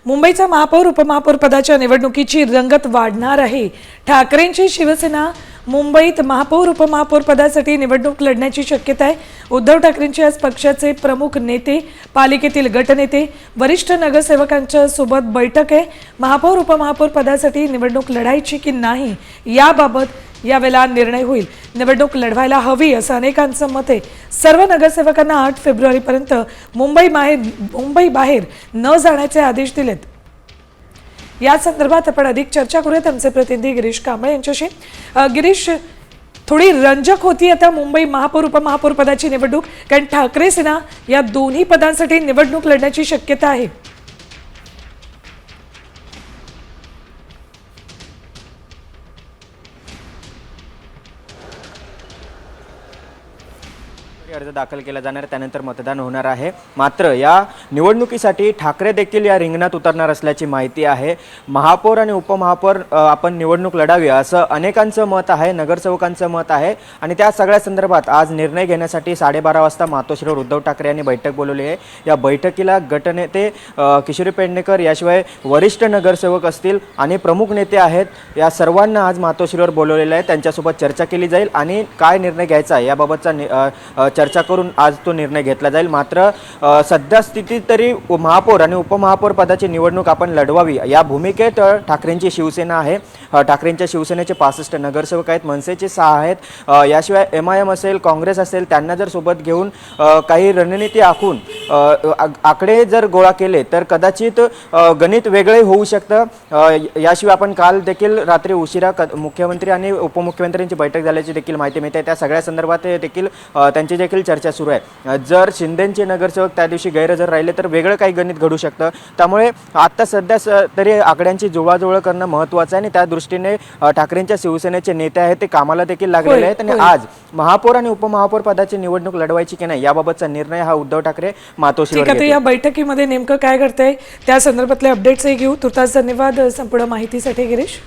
मुंबईचा महापौर उपमहापौर पदाच्या निवडणुकीची रंगत वाढणार आहे। ठाकरेंची शिवसेना मुंबईत महापौर उपमहापौर पदासाठी निवडणूक लढण्याची शक्यता आहे। उद्धव ठाकरेंचे आज पक्षाचे प्रमुख नेते, पालिकेतील गटनेते, वरिष्ठ नगरसेवकांच्या सोबत बैठक आहे। महापौर उपमहापौर पदासाठी निवडणूक लढायची की नाही याबाबत यावेळेला निर्णय होईल। निवडणूक लढवायला हवी असं अनेकांचं मत आहे। सर्व नगरसेवकांना 8 फेब्रुवारीपर्यंत मुंबई बाहेर न जाण्याचे आदेश दिलेत। या संदर्भात आपण अधिक चर्चा करूयात आमचे प्रतिनिधी गिरीश कांबळे यांच्याशी। गिरीश, थोडी रंजक होती आता मुंबई महापौर उपमहापौर पदाची निवडणूक, कारण ठाकरे सेना या दोन्ही पदांसाठी निवडणूक लढण्याची शक्यता आहे। अर्ज दाखल केला जाणार, त्यानंतर मतदान होणार आहे। मात्र या निवडणुकीसाठी ठाकरे देखील या रिंगणात उतरणार असल्याची माहिती आहे। महापौर आणि उपमहापौर आपण निवडणूक लढावी असं अनेकांचं मत आहे, नगरसेवकांचं मत आहे। आणि त्या सगळ्या संदर्भात आज निर्णय घेण्यासाठी 12:30 वाजता मातोश्रीवर उद्धव ठाकरे यांनी बैठक बोलवली आहे। या बैठकीला गटनेते किशोरी पेडणेकर याशिवाय वरिष्ठ नगरसेवक असतील आणि प्रमुख नेते आहेत, या सर्वांना आज मातोश्रीवर बोलवलेलं आहे। त्यांच्यासोबत चर्चा केली जाईल आणि काय निर्णय घ्यायचा याबाबतचा चर्चा करून आज तो निर्णय घेतला जाईल। मात्र सध्या स्थितीत तरी महापौर आणि उपमहापौर पदाची निवडणूक आपण लढवावी या भूमिकेत ठाकरेंची शिवसेना आहे। ठाकरेंच्या शिवसेनेचे 65 नगरसेवक आहेत, मनसेचे 6 आहेत। याशिवाय MIM असेल, काँग्रेस असेल, त्यांना जर सोबत घेऊन काही रणनीती आखून आकडे जर गोळा केले तर कदाचित गणित वेगळे होऊ शकतं। याशिवाय आपण काल देखील रात्री उशिरा मुख्यमंत्री आणि उपमुख्यमंत्र्यांची बैठक झाल्याची देखील माहिती मिळते। त्या सगळ्या संदर्भात देखील त्यांची देखील चर्चा सुरू आहे। जर शिंदेचे नगरसेवक त्या दिवशी गैरहजर राहिले तर वेगळं काही गणित घडू शकतं। त्यामुळे आता सध्या तरी आकड्यांची जुळवाजुळव करणं महत्त्वाचं आहे आणि त्या दृष्टीने ठाकरेंच्या शिवसेनेचे नेते आहेत ते कामाला देखील लागलेले आहेत। आणि आज महापौर आणि उपमहापौर पदाची निवडणूक लढवायची की नाही याबाबतचा निर्णय हा उद्धव ठाकरे मातोश्रीवर घेतील। या बैठकीमध्ये नेमकं काय घडतंय त्या संदर्भातले अपडेट्सही घेऊ। तुर्तास धन्यवाद संपूर्ण माहितीसाठी गिरीश।